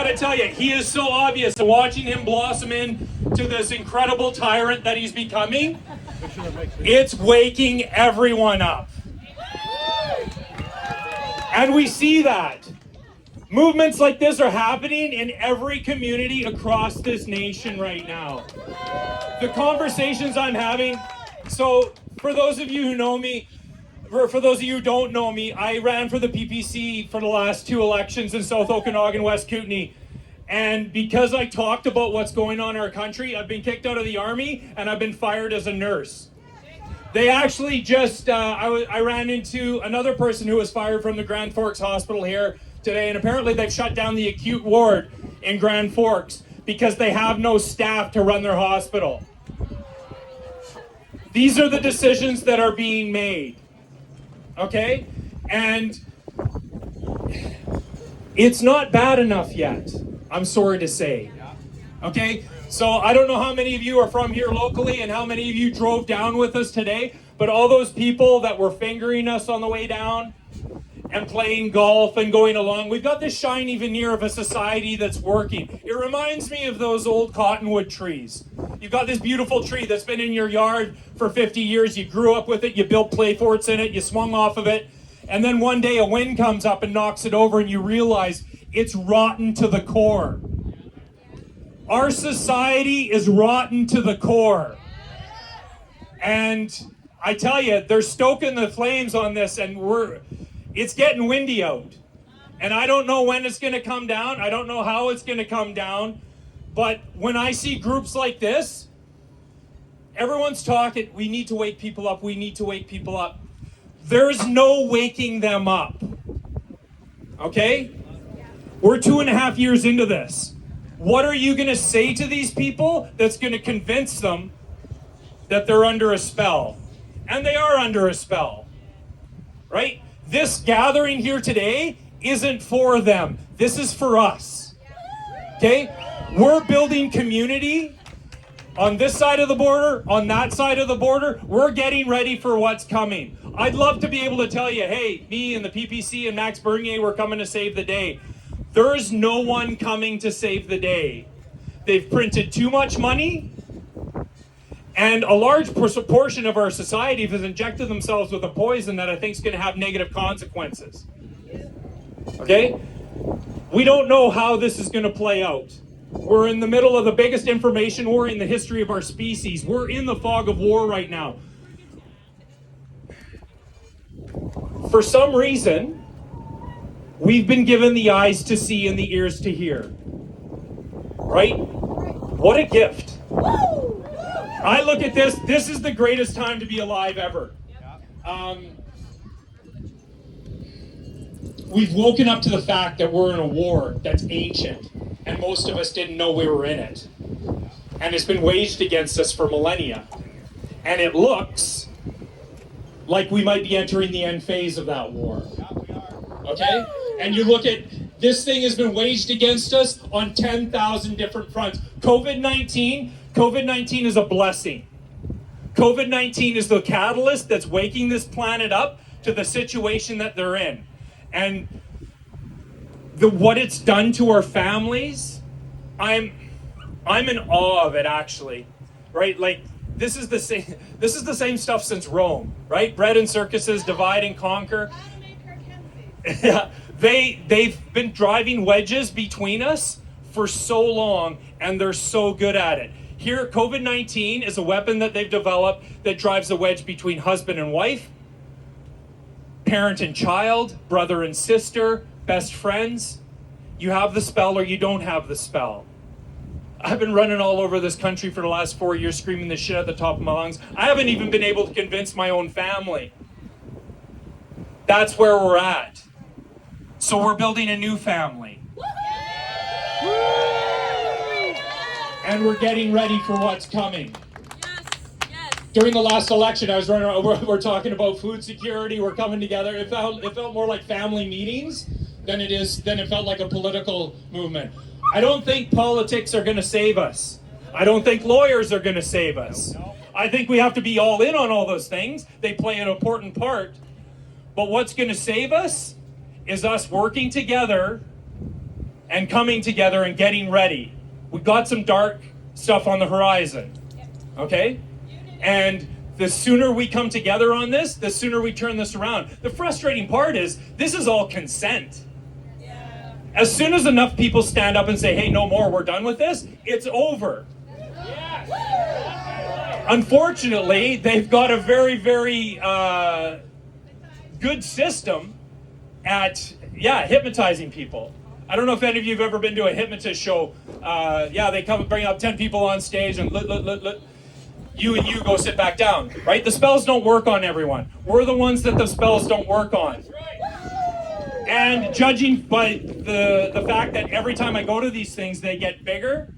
gotta tell you, he is so obvious. And watching him blossom into this incredible tyrant that he's becoming, it's waking everyone up. And we see that. Movements like this are happening in every community across this nation right now. The conversations I'm having, so for those of you who know me, for those of you who don't know me, I ran for the PPC for the last 2 elections in South Okanagan, West Kootenay. And because I talked about what's going on in our country, I've been kicked out of the Army and I've been fired as a nurse. They actually just, I ran into another person who was fired from the Grand Forks Hospital here today, and apparently they've shut down the acute ward in Grand Forks because they have no staff to run their hospital. These are the decisions that are being made, okay? And it's not bad enough yet, I'm sorry to say, okay? So I don't know how many of you are from here locally and how many of you drove down with us today, but all those people that were fingering us on the way down and playing golf and going along, we've got this shiny veneer of a society that's working. It reminds me of those old cottonwood trees. You've got this beautiful tree that's been in your yard for 50 years. You grew up with it, you built play forts in it, you swung off of it, and then one day a wind comes up and knocks it over and you realize it's rotten to the core. Our society is rotten to the core. And I tell you, they're stoking the flames on this, and it's getting windy out. And I don't know when it's going to come down. I don't know how it's going to come down. But when I see groups like this, everyone's talking, we need to wake people up, we need to wake people up. There's no waking them up. Okay? We're 2.5 years into this. What are you going to say to these people that's going to convince them that they're under a spell? And they are under a spell, right? This gathering here today isn't for them. This is for us, okay? We're building community on this side of the border, on that side of the border. We're getting ready for what's coming. I'd love to be able to tell you, hey, me and the PPC and Max Bernier, we're coming to save the day. There is no one coming to save the day. They've printed too much money, and a large portion of our society has injected themselves with a poison that I think is going to have negative consequences. Okay? We don't know how this is going to play out. We're in the middle of the biggest information war in the history of our species. We're in the fog of war right now. For some reason, we've been given the eyes to see and the ears to hear. Right? What a gift. I look at this is the greatest time to be alive ever. We've woken up to the fact that we're in a war that's ancient, and most of us didn't know we were in it. And it's been waged against us for millennia. And it looks like we might be entering the end phase of that war. Okay? And you look at, this thing has been waged against us on 10,000 different fronts. COVID-19 is a blessing. COVID-19 is the catalyst that's waking this planet up to the situation that they're in. And what it's done to our families, I'm in awe of it, actually. Right? Like, this is the same stuff since Rome, right? Bread and circuses, divide and conquer. Yeah, they've been driving wedges between us for so long, and they're so good at it. Here, COVID-19 is a weapon that they've developed that drives a wedge between husband and wife, parent and child, brother and sister, best friends. You have the spell or you don't have the spell. I've been running all over this country for the last 4 years screaming this shit at the top of my lungs. I haven't even been able to convince my own family. That's where we're at. So we're building a new family. And we're getting ready for what's coming. During the last election, I was running around, we're talking about food security, we're coming together. It felt more like family meetings than it felt like a political movement. I don't think politics are going to save us. I don't think lawyers are going to save us. I think we have to be all in on all those things. They play an important part. But what's going to save us is us working together and coming together and getting ready. We got some dark stuff on the horizon, okay? And the sooner we come together on this, the sooner we turn this around. The frustrating part is, this is all consent. As soon as enough people stand up and say, hey, no more, we're done with this, it's over. Unfortunately, they've got a very, very good system at, hypnotizing people. I don't know if any of you have ever been to a hypnotist show. They come and bring up 10 people on stage and you and you go sit back down, right? The spells don't work on everyone. We're the ones that the spells don't work on. And judging by the fact that every time I go to these things, they get bigger,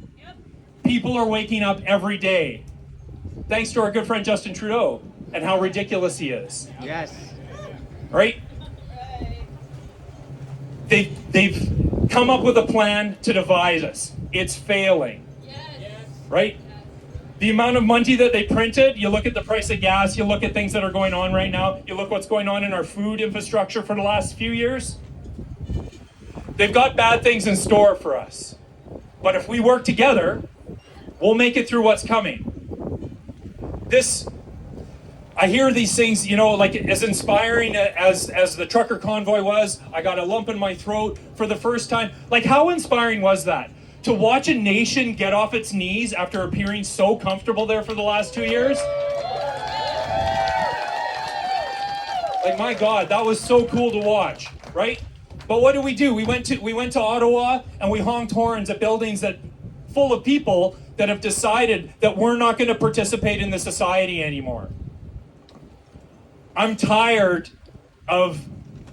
people are waking up every day. Thanks to our good friend Justin Trudeau and how ridiculous he is. Yes. Right? They've come up with a plan to divide us. It's failing. Right? The amount of money that they printed, you look at the price of gas, you look at things that are going on right now, you look what's going on in our food infrastructure for the last few years. They've got bad things in store for us. But if we work together, we'll make it through what's coming. I hear these things, like as inspiring as the trucker convoy was. I got a lump in my throat for the first time. Like, how inspiring was that? To watch a nation get off its knees after appearing so comfortable there for the last 2 years? Like, my God, that was so cool to watch, right? But what do? We went to Ottawa and we honked horns at buildings that full of people that have decided that we're not going to participate in the society anymore. I'm tired of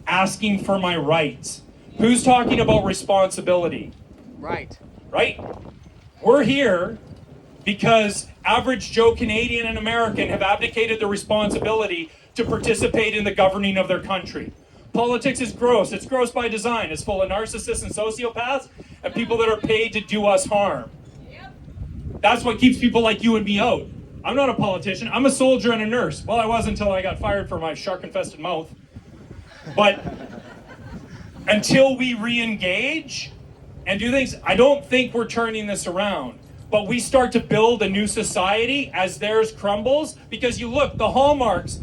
asking for my rights. Who's talking about responsibility? Right. Right? We're here because average Joe Canadian and American have abdicated the responsibility to participate in the governing of their country. Politics is gross. It's gross by design. It's full of narcissists and sociopaths and people that are paid to do us harm. That's what keeps people like you and me out. I'm not a politician. I'm a soldier and a nurse. Well, I was until I got fired for my shark-infested mouth. But until we re-engage and do things, I don't think we're turning this around. But we start to build a new society as theirs crumbles. Because you look, the hallmarks,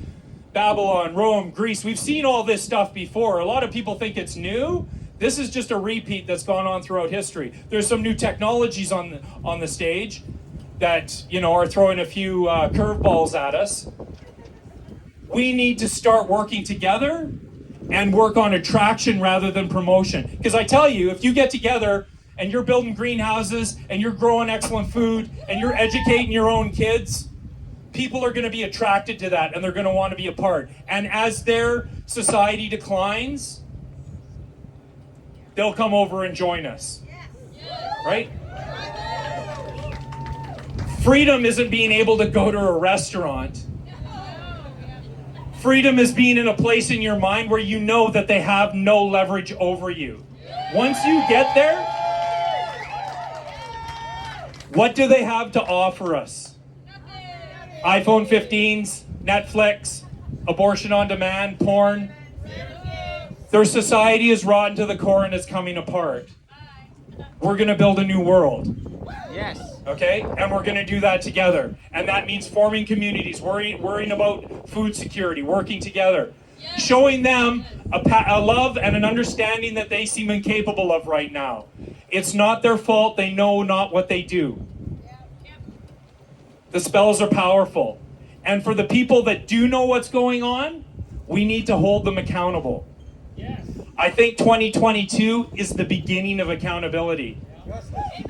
Babylon, Rome, Greece, we've seen all this stuff before. A lot of people think it's new. This is just a repeat that's gone on throughout history. There's some new technologies on the stage that, are throwing a few curveballs at us. We need to start working together and work on attraction rather than promotion. Because I tell you, if you get together and you're building greenhouses and you're growing excellent food and you're educating your own kids, people are going to be attracted to that and they're going to want to be a part. And as their society declines, they'll come over and join us. Right? Freedom isn't being able to go to a restaurant. Freedom is being in a place in your mind where you know that they have no leverage over you. Once you get there, what do they have to offer us? iPhone 15s, Netflix, abortion on demand, porn. Their society is rotten to the core and it's coming apart. We're going to build a new world. Yes. Okay? And we're going to do that together. And that means forming communities, worrying about food security, working together. Yes. Showing them a love and an understanding that they seem incapable of right now. It's not their fault. They know not what they do. The spells are powerful. And for the people that do know what's going on, we need to hold them accountable. Yes. I think 2022 is the beginning of accountability.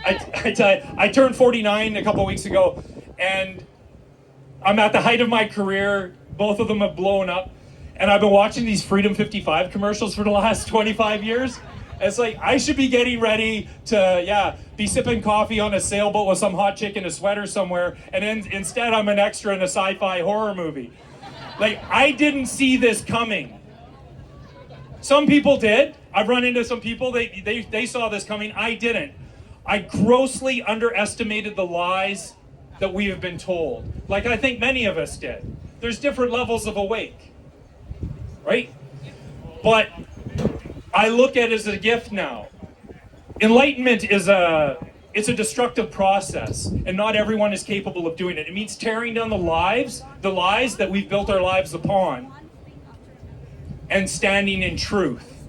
I turned 49 a couple of weeks ago, and I'm at the height of my career. Both of them have blown up, and I've been watching these Freedom 55 commercials for the last 25 years. It's like, I should be getting ready to, be sipping coffee on a sailboat with some hot chick in a sweater somewhere, and then instead I'm an extra in a sci-fi horror movie. Like, I didn't see this coming. Some people did. I've run into some people, they saw this coming. I didn't. I grossly underestimated the lies that we have been told. Like I think many of us did. There's different levels of awake, right? But I look at it as a gift now. Enlightenment is it's a destructive process, and not everyone is capable of doing it. It means tearing down the lies that we've built our lives upon, and standing in truth.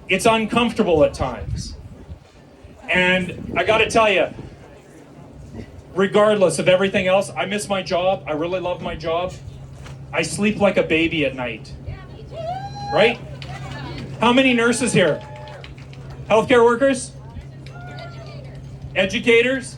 It's uncomfortable at times. And I gotta tell you, regardless of everything else, I miss my job. I really love my job. I sleep like a baby at night. Right? How many nurses here? Healthcare workers? Educators?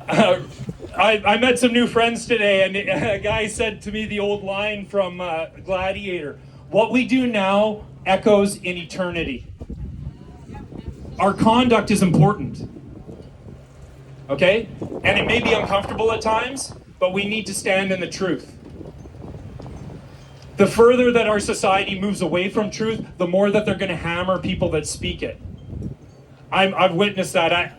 I met some new friends today, and a guy said to me the old line from Gladiator, what we do now echoes in eternity. Our conduct is important. Okay? And it may be uncomfortable at times, but we need to stand in the truth. The further that our society moves away from truth, the more that they're going to hammer people that speak it. I've witnessed that.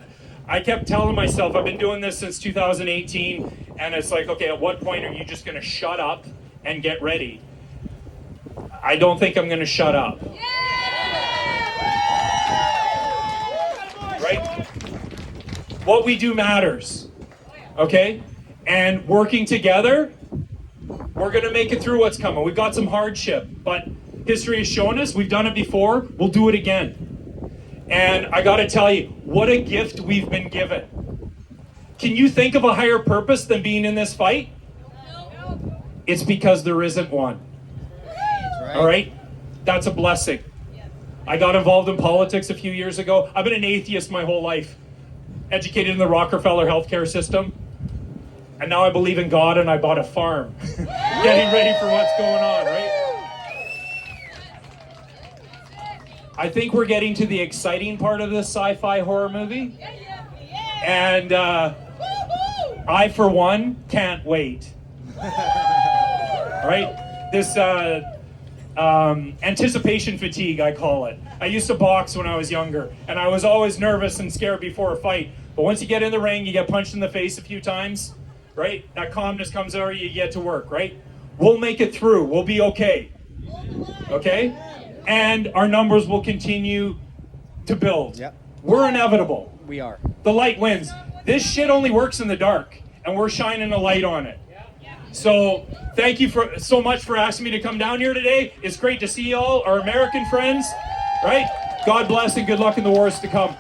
I kept telling myself, I've been doing this since 2018, and it's like, okay, at what point are you just going to shut up and get ready? I don't think I'm going to shut up. Right? What we do matters. Okay? And working together, we're going to make it through what's coming. We've got some hardship, but history has shown us we've done it before, we'll do it again. And I got to tell you, what a gift we've been given. Can you think of a higher purpose than being in this fight? No. It's because there isn't one. Right. All right? That's a blessing. I got involved in politics a few years ago. I've been an atheist my whole life. Educated in the Rockefeller healthcare system. And now I believe in God, and I bought a farm. Getting ready for what's going on, right? I think we're getting to the exciting part of this sci-fi horror movie. And I, for one, can't wait. Right? This anticipation fatigue, I call it. I used to box when I was younger, and I was always nervous and scared before a fight. But once you get in the ring, you get punched in the face a few times, right? That calmness comes over, you get to work, right? We'll make it through. We'll be okay. Okay? And our numbers will continue to build. Yep. We're inevitable. We are. The light wins. This shit only works in the dark, and we're shining a light on it. So thank you so much for asking me to come down here today. It's great to see y'all, our American friends, right? God bless and good luck in the wars to come.